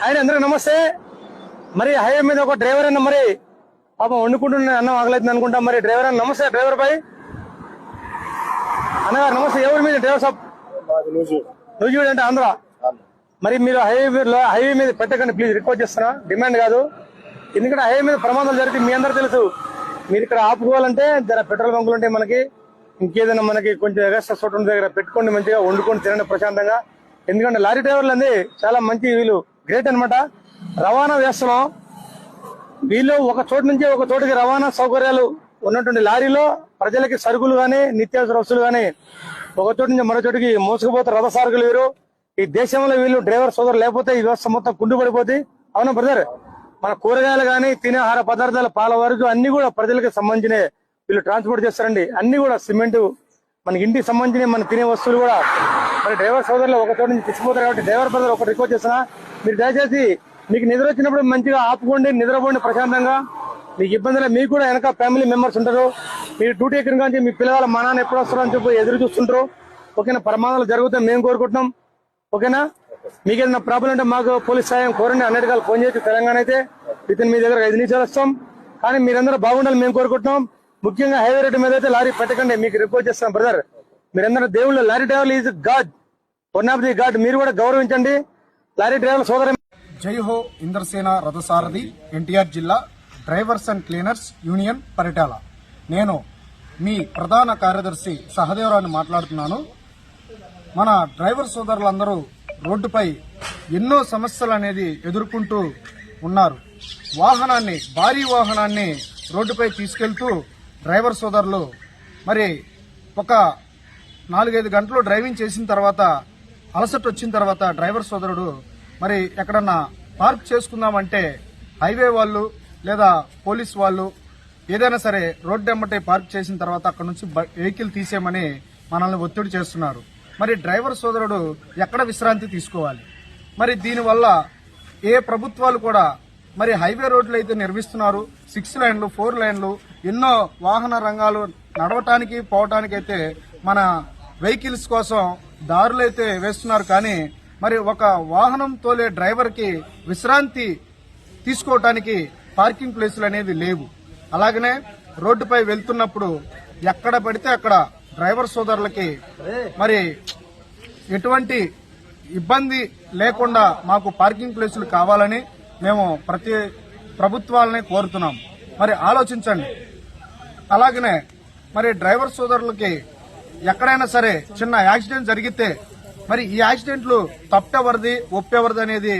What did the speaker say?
ఆయన అందరికి నమస్తే. మరి హైవే మీద ఒక డ్రైవర్ అన్న మరి పాపం వండుకుంటున్న అన్నం ఆగలేదు అనుకుంటా. మరి డ్రైవర్ అన్న నమస్తే. డ్రైవర్ పై అన్నగారు నమస్తే. ఎవరి మీద డ్రైవర్ సాబ్? నూజివీడు అంటే ఆంధ్ర. మరి మీరు హైవే మీద పెట్టకండి ప్లీజ్, రిక్వెస్ట్ చేస్తున్నా. డిమాండ్ కాదు, ఎందుకంటే హైవే మీద ప్రమాదాలు జరిగితే మీ అందరూ తెలుసు. మీరు ఇక్కడ ఆపుకోవాలంటే జర పెట్రోల్ బంకులు ఉంటే మనకి ఇంకేదైనా మనకి కొంచెం ఎగస్ట్రా చోటు ఉన్న దగ్గర పెట్టుకోండి, మంచిగా వండుకొని తినండి ప్రశాంతంగా. ఎందుకంటే లారీ డ్రైవర్లు అంది చాలా మంచి, వీళ్ళు గ్రేట్ అనమాట. రవాణా వ్యవస్థలో వీళ్ళు ఒక చోటు నుంచి ఒక చోటుకి రవాణా సౌకర్యాలు ఉన్నటువంటి లారీలో ప్రజలకి సరుకులు గానీ నిత్యావసర వస్తువులు గానీ ఒక చోటు నుంచి మరో చోటుకి మోసుకుపోతే రథ సారకులు వీరు. ఈ దేశంలో వీళ్ళు డ్రైవర్ సోదరులు లేకపోతే ఈ వ్యవస్థ మొత్తం కుంటుపడిపోతుంది. అవునా బ్రదర్? మన కూరగాయలు గానీ తినే ఆహార పదార్థాలు పాల వరకు అన్ని కూడా ప్రజలకు సంబంధించిన వీళ్ళు ట్రాన్స్పోర్ట్ చేస్తారండి. అన్ని కూడా సిమెంట్ మనకి ఇంటికి సంబంధించిన మన తినే వస్తువులు కూడా మరి డ్రైవర్ సోదరులు ఒక చోటు నుంచి తీసుకుపోతారు. కాబట్టి డ్రైవర్ బ్రదర్ ఒక రిక్వెస్ట్ చేస్తున్నా, మీరు దయచేసి మీకు నిద్ర వచ్చినప్పుడు మంచిగా ఆపుకోండి, నిద్రపోండి ప్రశాంతంగా. మీకు ఇబ్బందులు మీకు కూడా వెనక ఫ్యామిలీ మెంబర్స్ ఉంటారు. మీరు డ్యూటీ ఎక్కిన కానీ మీ పిల్లల మా నాన్న ఎప్పుడు వస్తారో అని చెప్పి ఎదురు చూస్తుంటారు. ఓకేనా? ప్రమాదాలు జరుగుతాయి మేము కోరుకుంటున్నాం. ఓకేనా? మీకు ఏదైనా ప్రాబ్లం ఉంటే మాకు పోలీస్ సాయం కోరండి. అన్నిటికీ ఫోన్ చేసి తెలంగాణ అయితే వితిన్ మీ దగ్గర 5 నిమిషాలు వస్తాం. కానీ మీరందరూ బాగుండాలి మేము కోరుకుంటున్నాం. ముఖ్యంగా హైవే రోడ్డు మీద అయితే లారీ పెట్టకండి, మీకు రిపోర్ట్ చేస్తాం బ్రదర్. మీరందరూ దేవుళ్ళు. Lorry driver is God, one of the God. మీరు కూడా గౌరవించండి లారీ డ్రైవర్ సోదరు. జై హో ఇంద్రసేన రథసారథి, ఎన్టీఆర్ జిల్లా drivers and cleaners union Paritala. నేను మీ ప్రధాన కార్యదర్శి సహదేవరావుని మాట్లాడుతున్నాను. మన డ్రైవర్ సోదరులందరూ రోడ్డుపై ఎన్నో సమస్యలు అనేది ఎదుర్కొంటూ ఉన్నారు. భారీ వాహనాన్ని రోడ్డుపై తీసుకెళ్తూ డ్రైవర్ సోదరులు మరి ఒక 4-5 గంటలు డ్రైవింగ్ చేసిన తర్వాత అలసట వచ్చిన తర్వాత డ్రైవర్ సోదరుడు మరి ఎక్కడన్నా పార్క్ చేసుకుందామంటే హైవే వాళ్ళు లేదా పోలీస్ వాళ్ళు ఏదైనా సరే రోడ్డు ఎమ్మటే పార్క్ చేసిన తర్వాత అక్కడ నుంచి వెహికల్ తీసేయమని మనల్ని ఒత్తిడి చేస్తున్నారు. మరి డ్రైవర్ సోదరుడు ఎక్కడ విశ్రాంతి తీసుకోవాలి? మరి దీనివల్ల ఏ ప్రభుత్వాలు కూడా మరి హైవే రోడ్లు అయితే నిర్మిస్తున్నారు, 6 లైన్లు 4 లైన్లు ఎన్నో వాహన రంగాలు నడవటానికి పోవటానికి అయితే మన వెహికల్స్ కోసం దారులు అయితే వేస్తున్నారు. కానీ మరి ఒక వాహనం తోలే డ్రైవర్ కి విశ్రాంతి తీసుకోవటానికి పార్కింగ్ ప్లేసులు అనేది లేవు. అలాగనే రోడ్డుపై వెళ్తున్నప్పుడు ఎక్కడ పడితే అక్కడ డ్రైవర్ సోదరులకి మరి ఎటువంటి ఇబ్బంది లేకుండా మాకు పార్కింగ్ ప్లేసులు కావాలని మేము ప్రతి ప్రభుత్వాలని కోరుతున్నాం. మరి ఆలోచించండి. అలాగనే మరి డ్రైవర్ సోదరులకి ఎక్కడైనా సరే చిన్న యాక్సిడెంట్ జరిగితే మరి ఈ యాక్సిడెంట్లు తప్పెవరిది ఒప్పెవరిది అనేది